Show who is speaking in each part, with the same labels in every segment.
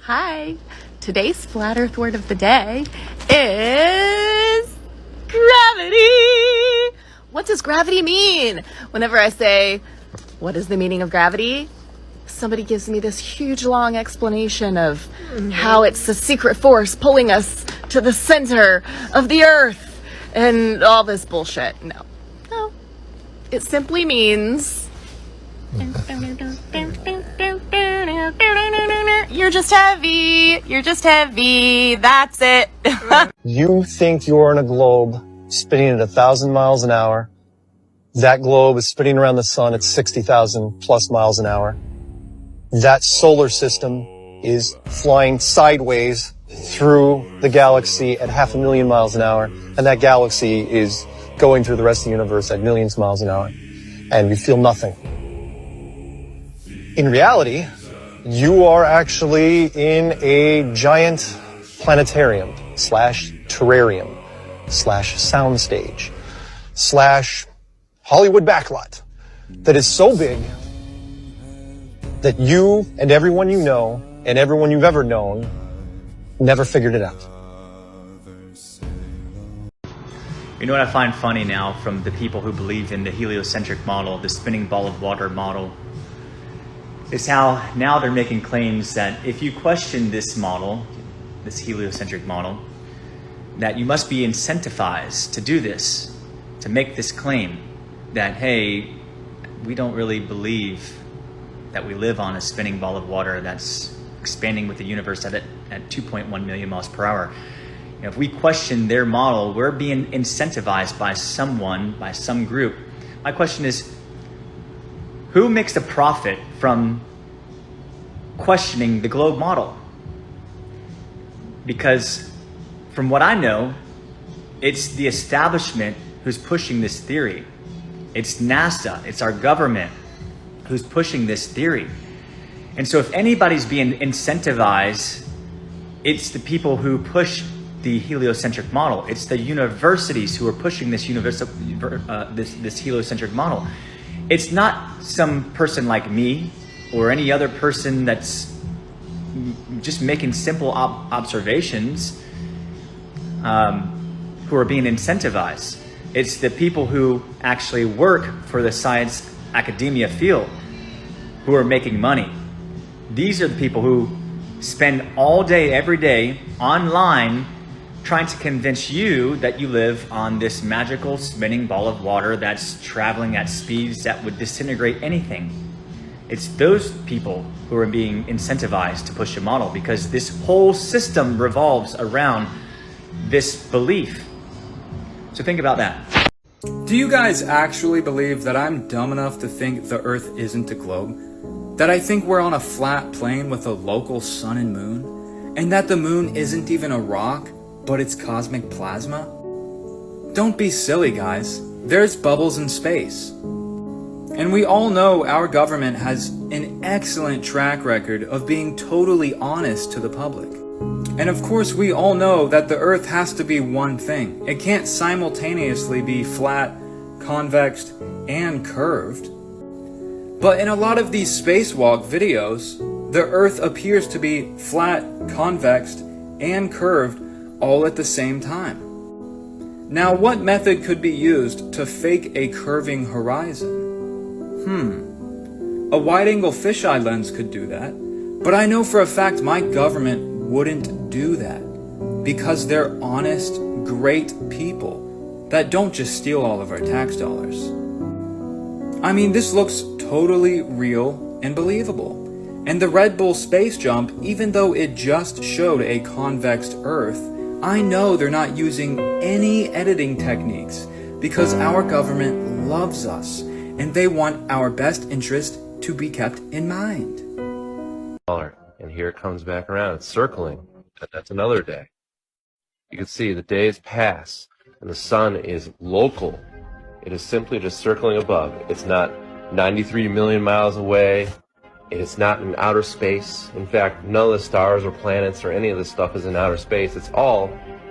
Speaker 1: Hi. Today's flat earth word of the day is gravity. What does gravity mean? Whenever I say, what is the meaning of gravity? Somebody gives me this huge long explanation of how it's a secret force pulling us to the center of the earth and all this bullshit. No. It simply means you're just heavy. You're just heavy. That's it.
Speaker 2: You think you're in a globe spinning at 1,000 miles an hour. That globe is spinning around the sun at 60,000 plus miles an hour. That solar system is flying sideways through the galaxy at 500,000 miles an hour. And that galaxy is going through the rest of the universe at millions of miles an hour. And we feel nothing. In reality, you are actually in a giant planetarium / terrarium / soundstage / Hollywood backlot that is so big that you and everyone you know and everyone you've ever known never figured it out.
Speaker 3: You know what I find funny now from the people who believe in the heliocentric model, the spinning ball of water model, is how now they're making claims that if you question this model, this heliocentric model, that you must be incentivized to do this, to make this claim that, hey, we don't really believe that we live on a spinning ball of water that's expanding with the universe at 2.1 million miles per hour. You know, if we question their model, we're being incentivized by someone, by some group. My question is, who makes a profit from questioning the globe model? Because from what I know, it's the establishment who's pushing this theory. It's NASA, it's our government who's pushing this theory. And so if anybody's being incentivized, it's the people who push the heliocentric model. It's the universities who are pushing this this heliocentric model. It's not some person like me or any other person that's just making simple observations who are being incentivized. It's the people who actually work for the science academia field who are making money. These are the people who spend all day, every day online trying to convince you that you live on this magical spinning ball of water that's traveling at speeds that would disintegrate anything. It's those people who are being incentivized to push a model because this whole system revolves around this belief. So think about that.
Speaker 4: Do you guys actually believe that I'm dumb enough to think the Earth isn't a globe? That I think we're on a flat plane with a local sun and moon? And that the moon isn't even a rock, but it's cosmic plasma? Don't be silly, guys. There's bubbles in space. And we all know our government has an excellent track record of being totally honest to the public. And of course, we all know that the Earth has to be one thing. It can't simultaneously be flat, convex, and curved. But in a lot of these spacewalk videos, the Earth appears to be flat, convex, and curved all at the same time. Now, what method could be used to fake a curving horizon? A wide-angle fisheye lens could do that, but I know for a fact my government wouldn't do that because they're honest, great people that don't just steal all of our tax dollars. I mean, this looks totally real and believable. And the Red Bull space jump, even though it just showed a convex Earth, I know they're not using any editing techniques because our government loves us and they want our best interest to be kept in mind.
Speaker 5: And here it comes back around. It's circling. That's another day. You can see the days pass and the sun is local. It is simply just circling above. It's not 93 million miles away. It's not in outer space. In fact, none of the stars or planets or any of this stuff is in outer space. It's all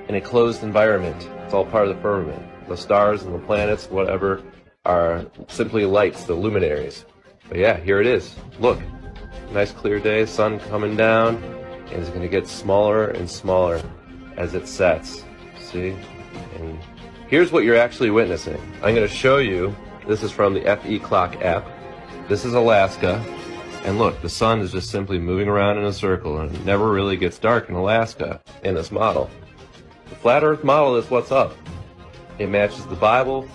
Speaker 5: in a closed environment. It's all part of the firmament. The stars and the planets, whatever, are simply lights, the luminaries. But yeah, here it is. Look, nice clear day, sun coming down. and it's going to get smaller and smaller as it sets. See? And here's what you're actually witnessing. I'm going to show you. This is from the FE Clock app. This is Alaska. And look, the sun is just simply moving around in a circle, and it never really gets dark in Alaska in this model. The flat Earth model is what's up. It matches the Bible,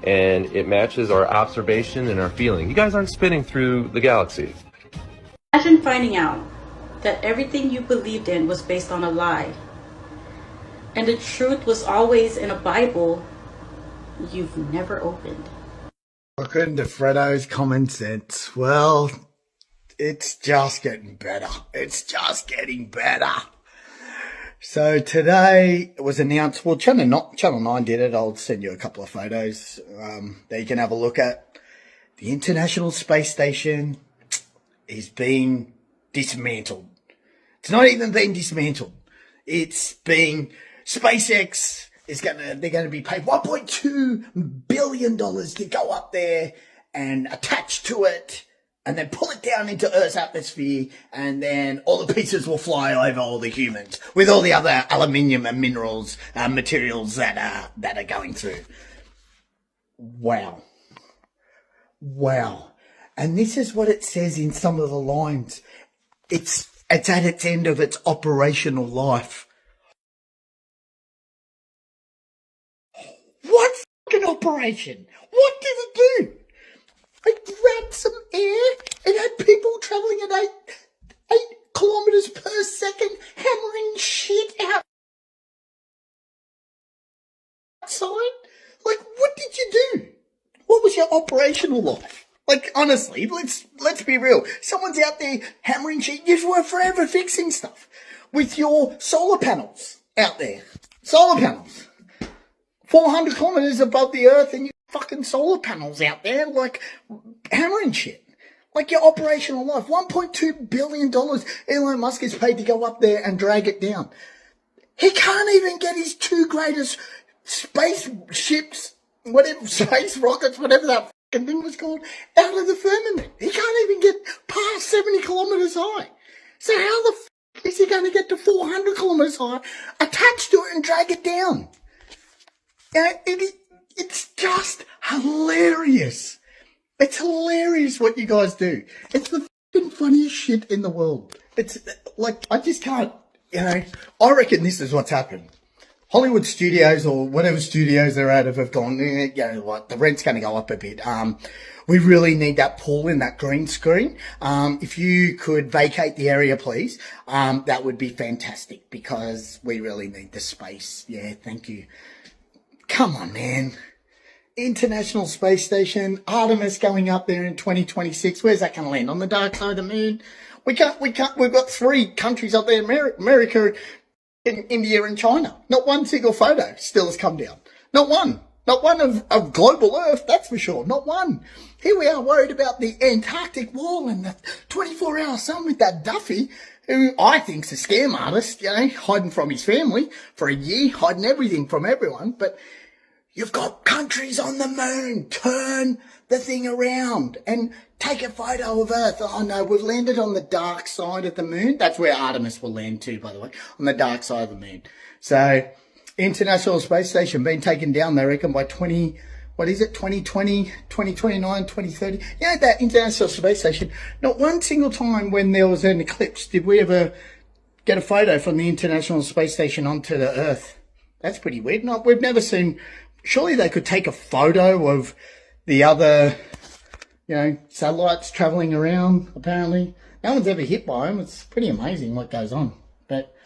Speaker 5: and it matches our observation and our feeling. You guys aren't spinning through the galaxy.
Speaker 6: Imagine finding out that everything you believed in was based on a lie, and the truth was always in a Bible you've never opened.
Speaker 7: Welcome to Fredo's Common Sense. Well, it's just getting better. It's just getting better. So today it was announced, well, Channel 9 did it. I'll send you a couple of photos that you can have a look at. The International Space Station is being dismantled. It's not even being dismantled. It's being, SpaceX they're going to be paid $1.2 billion to go up there and attach to it and then pull it down into Earth's atmosphere, and then all the pieces will fly over all the humans with all the other aluminium and minerals, materials that are going through. Wow. And this is what it says in some of the lines. It's at its end of its operational life. What fucking operation? What did it do? It grabbed some air. It had people travelling at 8 kilometres per second, hammering shit outside. Like, what did you do? What was your operational life? Like, honestly, let's be real. Someone's out there hammering shit. You were forever fixing stuff with your solar panels out there. Solar panels. 400 kilometres above the Earth, and you fucking solar panels out there, like, hammering shit. Like your operational life. $1.2 billion Elon Musk is paid to go up there and drag it down. He can't even get his two greatest spaceships, space rockets, whatever that fucking thing was called, out of the firmament. He can't even get past 70 kilometres high. So how the fuck is he going to get to 400 kilometres high, attach to it and drag it down? It's just hilarious. It's hilarious what you guys do. It's the fucking funniest shit in the world. It's like, I just can't, I reckon this is what's happened. Hollywood studios or whatever studios they're out of have gone, what, the rent's going to go up a bit. We really need that pool in that green screen. If you could vacate the area, please, that would be fantastic because we really need the space. Yeah, thank you. Come on, man. International Space Station, Artemis going up there in 2026. Where's that going to land? On the dark side of the moon? We've got 3 countries up there, America, India and China. Not one single photo still has come down. Not one. Not one of global Earth, that's for sure. Not one. Here we are worried about the Antarctic wall and the 24-hour sun with that Duffy, who I think's a scam artist, hiding from his family for a year, hiding everything from everyone. But you've got countries on the moon. Turn the thing around and take a photo of Earth. Oh no, we've landed on the dark side of the moon. That's where Artemis will land too, by the way, on the dark side of the moon. So, International Space Station being taken down, they reckon, by 2020, 2029, 2030. That International Space Station, not one single time when there was an eclipse did we ever get a photo from the International Space Station onto the Earth. That's pretty weird. No, we've never seen, surely they could take a photo of the other, satellites travelling around, apparently. No one's ever hit by them. It's pretty amazing what goes on. But,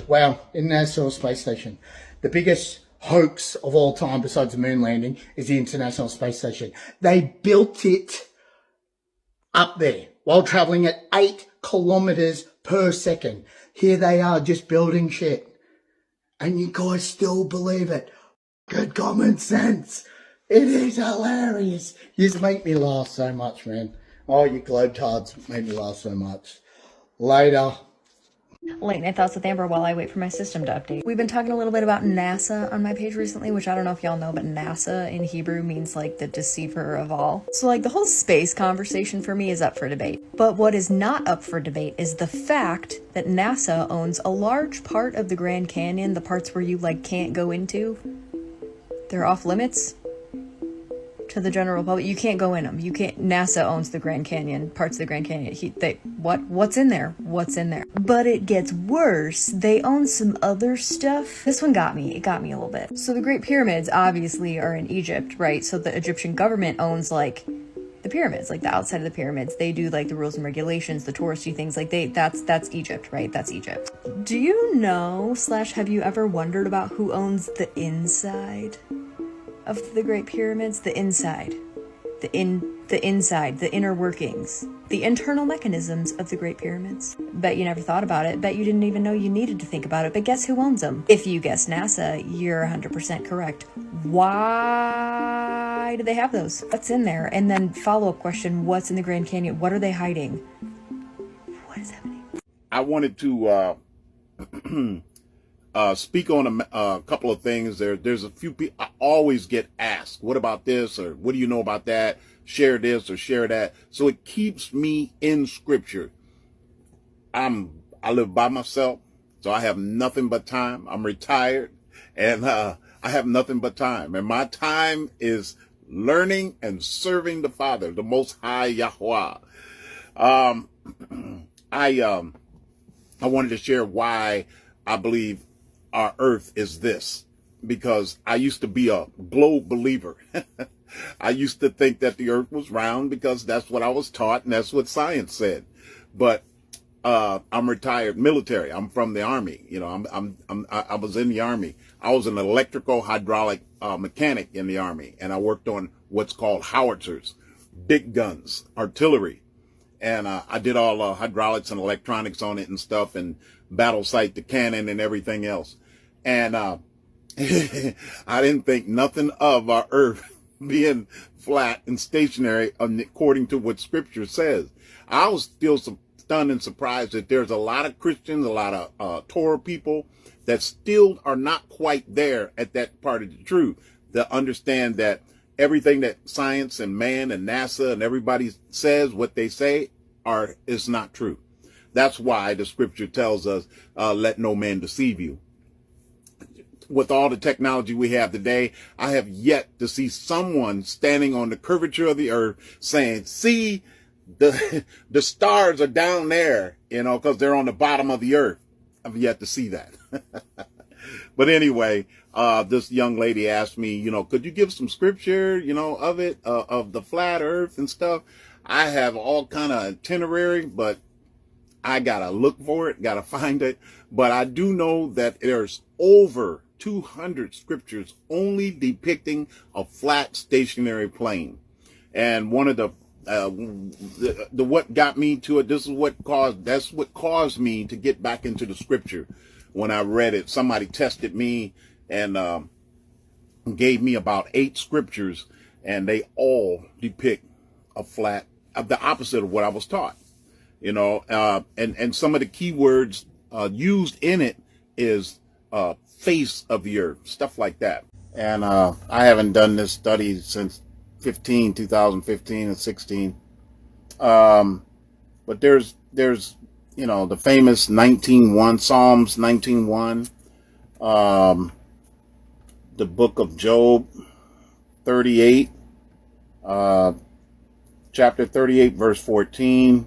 Speaker 7: wow, International Space Station. The biggest hoax of all time besides the moon landing is the International Space Station. They built it up there while travelling at 8 kilometres per second. Here they are just building shit. And you guys still believe it. Good common sense. It is hilarious. You just make me laugh so much, man. Oh, you globetards make me laugh so much. Later.
Speaker 8: Late night thoughts with Amber while I wait for my system to update. We've been talking a little bit about NASA on my page recently, which I don't know if y'all know, but NASA in Hebrew means like the deceiver of all. So like the whole space conversation for me is up for debate. But what is not up for debate is the fact that NASA owns a large part of the Grand Canyon, the parts where you like can't go into. They're off limits to the general public. You can't go in them. You can't. NASA owns the Grand Canyon, parts of the Grand Canyon. What's in there? What's in there? But it gets worse. They own some other stuff. This one got me. It got me a little bit. So the Great Pyramids obviously are in Egypt, right? So the Egyptian government owns like the pyramids, like the outside of the pyramids. They do like the rules and regulations, the touristy things. Like that's Egypt, right? That's Egypt. Do you know / have you ever wondered about who owns the inside of the Great Pyramids? The inside, the inside, the inner workings, the internal mechanisms of the Great Pyramids. Bet you never thought about it. Bet you didn't even know you needed to think about it. But guess who owns them? If you guess NASA, you're 100% correct. Why do they have those? What's in there? And then follow-up question, what's in the Grand Canyon? What are they hiding? What is happening?
Speaker 9: I wanted to speak on a couple of things. There's a few people I always get asked, what about this? Or what do you know about that? Share this or share that. So it keeps me in scripture. I live by myself, so I have nothing but time. I'm retired and, I have nothing but time, and my time is learning and serving the Father, the Most High Yahweh. I wanted to share why I believe our earth is this, because I used to be a globe believer. I used to think that the earth was round because that's what I was taught and that's what science said. But I'm retired military. I'm from the Army. You know, I was in the Army. I was an electrical hydraulic mechanic in the Army, and I worked on what's called howitzers, big guns, artillery. And I did all hydraulics and electronics on it and stuff, and battle sight, the cannon and everything else. And I didn't think nothing of our earth being flat and stationary according to what scripture says. I was still stunned and surprised that there's a lot of Christians, a lot of Torah people that still are not quite there at that part of the truth, that understand that everything that science and man and NASA and everybody says, what they say is not true. That's why the scripture tells us, let no man deceive you. With all the technology we have today, I have yet to see someone standing on the curvature of the earth saying, see, the stars are down there, you know, because they're on the bottom of the earth. I've yet to see that. But anyway, this young lady asked me, you know, could you give some scripture, you know, of it, of the flat earth and stuff? I have all kind of itinerary, but I got to look for it, got to find it. But I do know that there's over 200 scriptures only depicting a flat stationary plane. And one of the what got me to it, that's what caused me to get back into the scripture. When I read it, somebody tested me and gave me about 8 scriptures, and they all depict a flat, the opposite of what I was taught, you know, and some of the key words used in it is face of the earth, stuff like that. And I haven't done this study since 2015 and 16. But there's you know, the famous 19:1, Psalms 19:1, the book of Job 38, chapter 38, verse 14.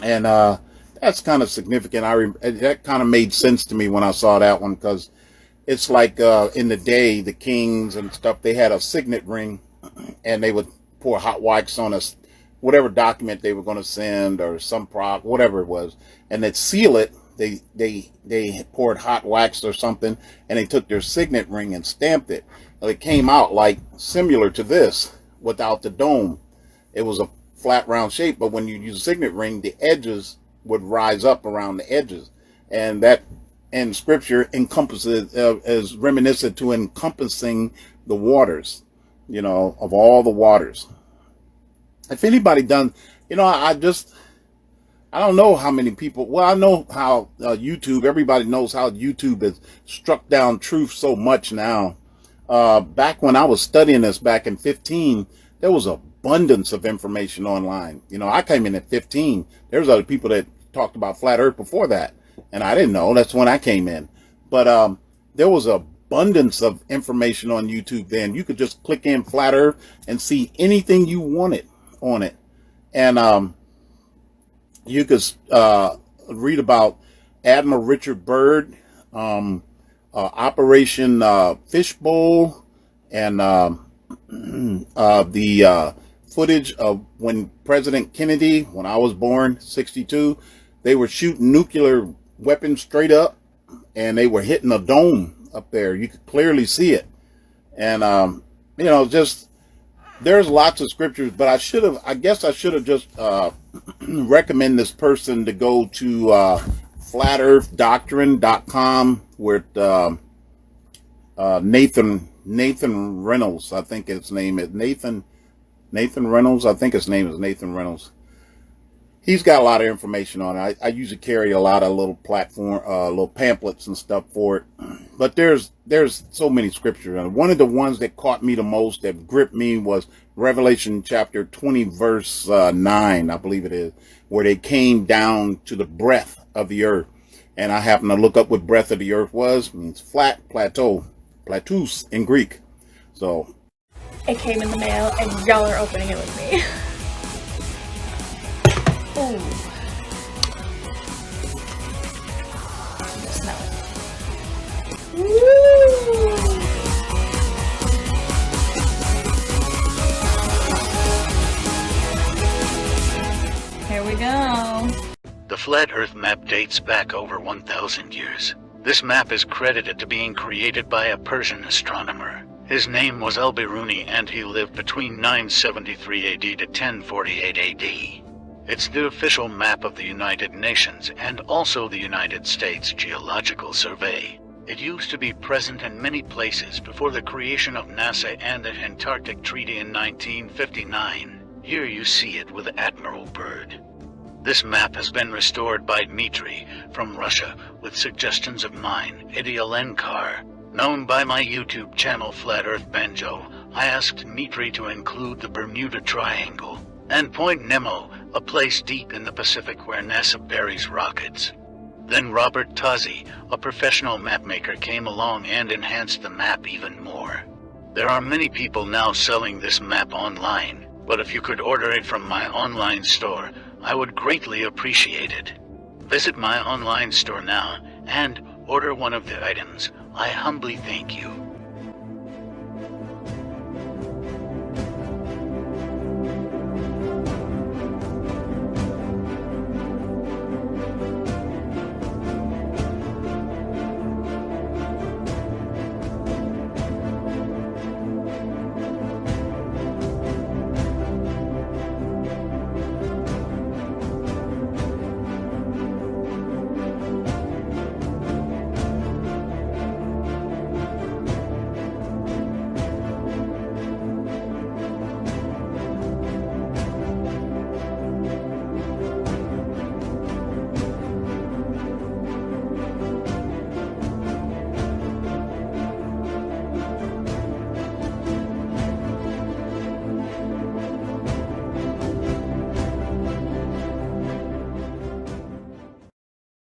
Speaker 9: And that's kind of significant. That kind of made sense to me when I saw that one, because it's like in the day, the kings and stuff, they had a signet ring, and they would pour hot wax on us, whatever document they were going to send or some whatever it was, and they'd seal it. They poured hot wax or something, and they took their signet ring and stamped it. Well, it came out like similar to this without the dome. It was a flat round shape, but when you use a signet ring, the edges would rise up around the edges, and that in scripture encompasses is reminiscent to encompassing the waters, you know, of all the waters. If anybody done, you know, I don't know how many people, well, I know how YouTube, everybody knows how YouTube has struck down truth so much now. Back when I was studying this back in 15, there was abundance of information online. You know, I came in at 15. There's other people that talked about flat earth before that, and I didn't know. That's when I came in. But there was abundance of information on YouTube then. You could just click in flat earth and see anything you wanted on it. And you could read about Admiral Richard Byrd, Operation Fishbowl, and the footage of when President Kennedy, when I was born, 62, they were shooting nuclear weapons straight up, and they were hitting a dome up there. You could clearly see it. And, you know, just, there's lots of scriptures, but I guess I should have just recommend this person to go to flatearthdoctrine.com with Nathan Reynolds, I think his name is Nathan Reynolds. I think his name is Nathan Reynolds. He's got a lot of information on it. I usually carry a lot of little little pamphlets and stuff for it. But there's so many scriptures. And one of the ones that caught me the most, that gripped me, was Revelation chapter 20, verse 9, I believe it is, where they came down to the breadth of the earth. And I happened to look up what breadth of the earth was. It means flat, plateau, platus in Greek. So
Speaker 10: it came in the mail, and y'all are opening it with me. Ooh. Smell it. Woo! Here we go.
Speaker 11: The flat Earth map dates back over 1,000 years. This map is credited to being created by a Persian astronomer. His name was Al-Biruni, and he lived between 973 AD to 1048 AD. It's the official map of the United Nations and also the United States Geological Survey. It used to be present in many places before the creation of NASA and the Antarctic Treaty in 1959. Here you see it with Admiral Byrd. This map has been restored by Dmitry from Russia with suggestions of mine, Eddie Alenkar. Known by my YouTube channel Flat Earth Banjo, I asked Dmitry to include the Bermuda Triangle and Point Nemo, a place deep in the Pacific where NASA buries rockets. Then Robert Tozzi, a professional mapmaker, came along and enhanced the map even more. There are many people now selling this map online, but if you could order it from my online store, I would greatly appreciate it. Visit my online store now and order one of the items. I humbly thank you.